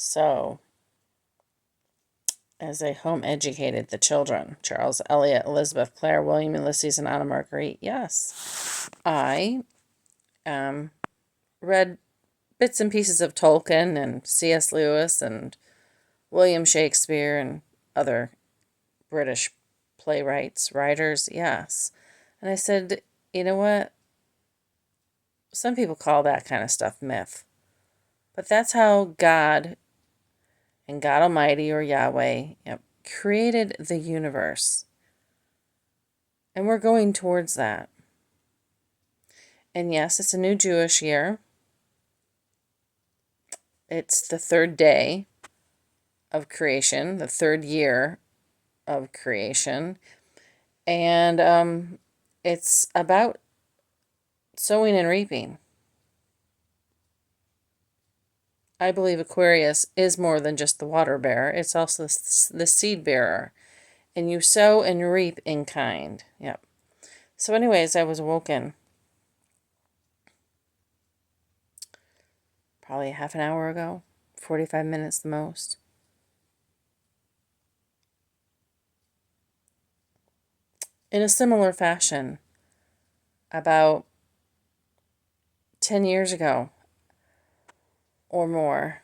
So, as I home educated the children, Charles, Elliot, Elizabeth, Claire, William, Ulysses, and Anna Marguerite, yes, I read bits and pieces of Tolkien and C.S. Lewis and William Shakespeare and other British playwrights, writers, yes. And I said, you know what? Some people call that kind of stuff myth. But that's how God and God Almighty or Yahweh created the universe. And we're going towards that. And yes, it's a new Jewish year. It's the third day of creation, the third year of creation. And it's about sowing and reaping. I believe Aquarius is more than just the water bearer. It's also the seed bearer. And you sow and reap in kind. Yep. So anyways, I was awoken probably half an hour ago, 45 minutes the most. In a similar fashion, about 10 years ago or more,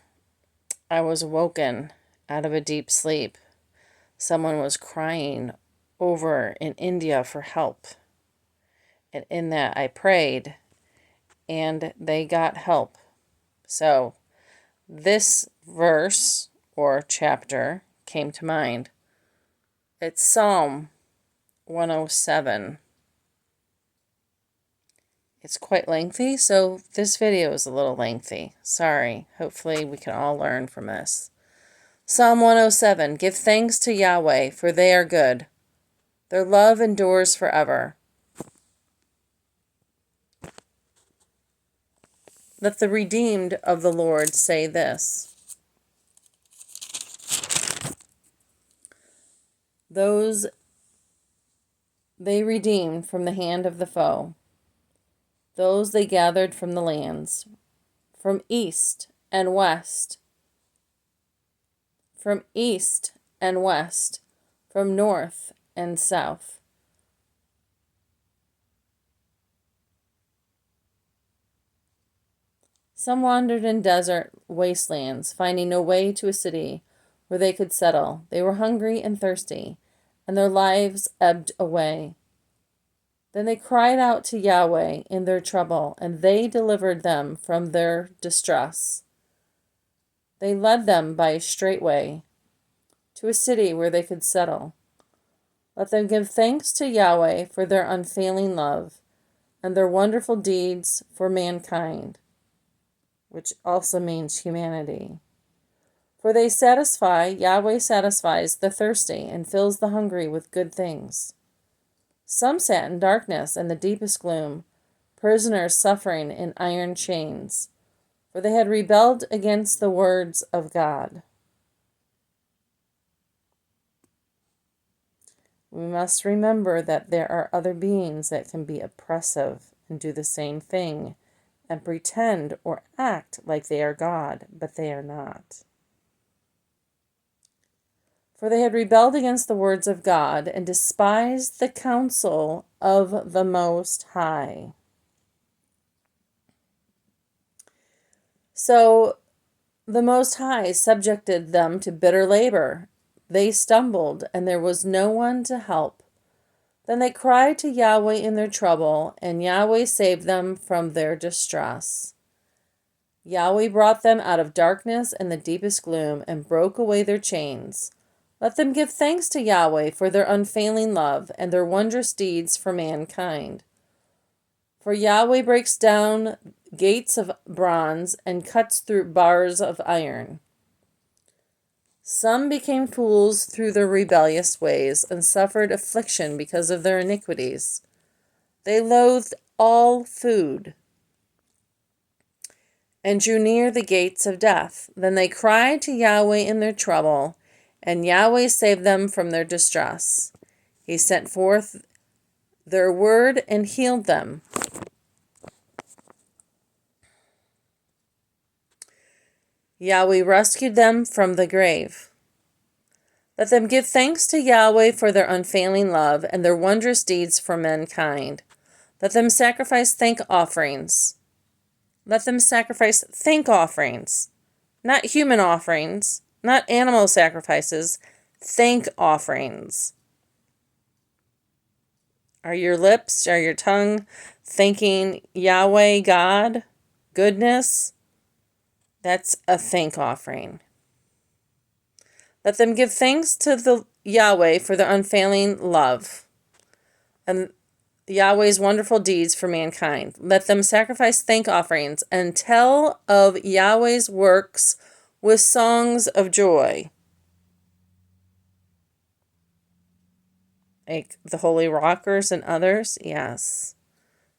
I was awoken out of a deep sleep. Someone was crying over in India for help. And in that, I prayed, and they got help. So, this verse or chapter came to mind. It's Psalm 107. It's quite lengthy, so this video is a little lengthy. Sorry. Hopefully we can all learn from this. Psalm 107. Give thanks to Yahweh, for they are good. Their love endures forever. Let the redeemed of the Lord say this. Those they redeemed from the hand of the foe. Those they gathered from the lands, from east and west, from east and west, from north and south. Some wandered in desert wastelands, finding no way to a city where they could settle. They were hungry and thirsty, and their lives ebbed away. Then they cried out to Yahweh in their trouble, and they delivered them from their distress. They led them by a straight way to a city where they could settle. Let them give thanks to Yahweh for their unfailing love and their wonderful deeds for mankind, which also means humanity. For Yahweh satisfies the thirsty and fills the hungry with good things. Some sat in darkness and the deepest gloom, prisoners suffering in iron chains, for they had rebelled against the words of God. We must remember that there are other beings that can be oppressive and do the same thing and pretend or act like they are God, but they are not. For they had rebelled against the words of God and despised the counsel of the Most High. So the Most High subjected them to bitter labor. They stumbled, and there was no one to help. Then they cried to Yahweh in their trouble, and Yahweh saved them from their distress. Yahweh brought them out of darkness and the deepest gloom and broke away their chains. Let them give thanks to Yahweh for their unfailing love and their wondrous deeds for mankind. For Yahweh breaks down gates of bronze and cuts through bars of iron. Some became fools through their rebellious ways and suffered affliction because of their iniquities. They loathed all food and drew near the gates of death. Then they cried to Yahweh in their trouble, and Yahweh saved them from their distress. He sent forth their word and healed them. Yahweh rescued them from the grave. Let them give thanks to Yahweh for their unfailing love and their wondrous deeds for mankind. Let them sacrifice thank offerings. Let them sacrifice thank offerings, not human offerings, not animal sacrifices, thank offerings. Are your lips, are your tongue thanking Yahweh God, goodness? That's a thank offering. Let them give thanks to the Yahweh for their unfailing love and Yahweh's wonderful deeds for mankind. Let them sacrifice thank offerings and tell of Yahweh's works with songs of joy. Like the Holy Rockers and others, yes.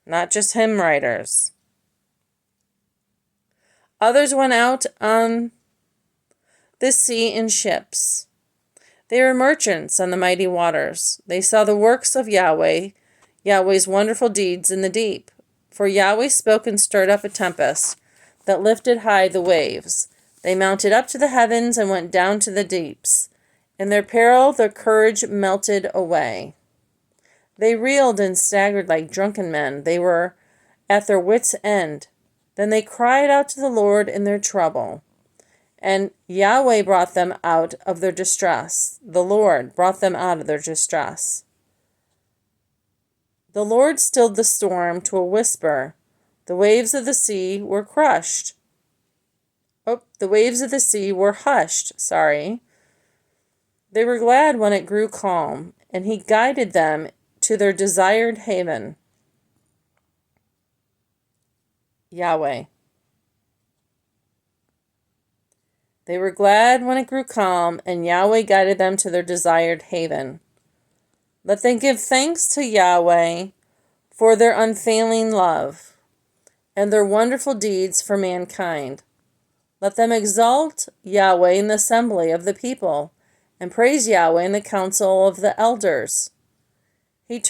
Not just hymn writers. Others went out on the sea in ships. They were merchants on the mighty waters. They saw the works of Yahweh, Yahweh's wonderful deeds in the deep. For Yahweh spoke and stirred up a tempest that lifted high the waves. They mounted up to the heavens and went down to the deeps. In their peril, their courage melted away. They reeled and staggered like drunken men. They were at their wits' end. Then they cried out to the Lord in their trouble, and Yahweh brought them out of their distress. The Lord brought them out of their distress. The Lord stilled the storm to a whisper. The waves of the sea were crushed. The waves of the sea were hushed, They were glad when it grew calm, and he guided them to their desired haven. Yahweh. They were glad when it grew calm, and Yahweh guided them to their desired haven. Let them give thanks to Yahweh for their unfailing love and their wonderful deeds for mankind. Let them exalt Yahweh in the assembly of the people and praise Yahweh in the council of the elders. Yahweh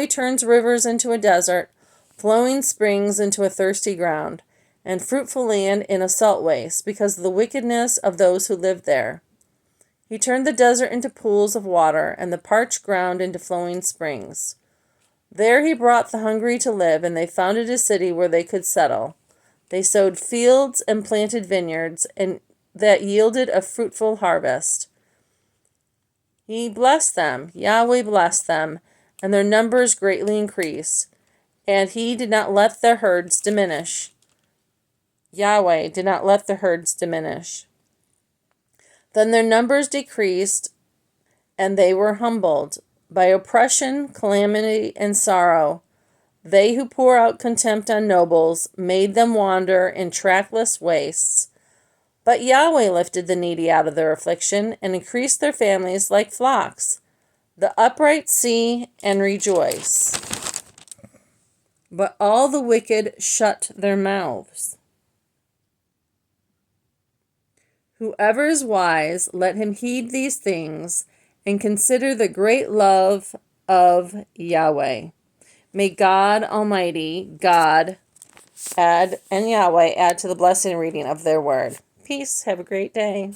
turns rivers into a desert, flowing springs into a thirsty ground, and fruitful land in a salt waste, because of the wickedness of those who live there. He turned the desert into pools of water, and the parched ground into flowing springs. There he brought the hungry to live, and they founded a city where they could settle. They sowed fields and planted vineyards, and that yielded a fruitful harvest. He blessed them, Yahweh blessed them, and their numbers greatly increased, and he did not let their herds diminish. Yahweh did not let the herds diminish. Then their numbers decreased, and they were humbled by oppression, calamity, and sorrow. They who pour out contempt on nobles made them wander in trackless wastes. But Yahweh lifted the needy out of their affliction and increased their families like flocks. The upright see and rejoice, but all the wicked shut their mouths. Whoever is wise, let him heed these things and consider the great love of Yahweh. May God Almighty, God, and Yahweh add to the blessing and reading of their word. Peace. Have a great day.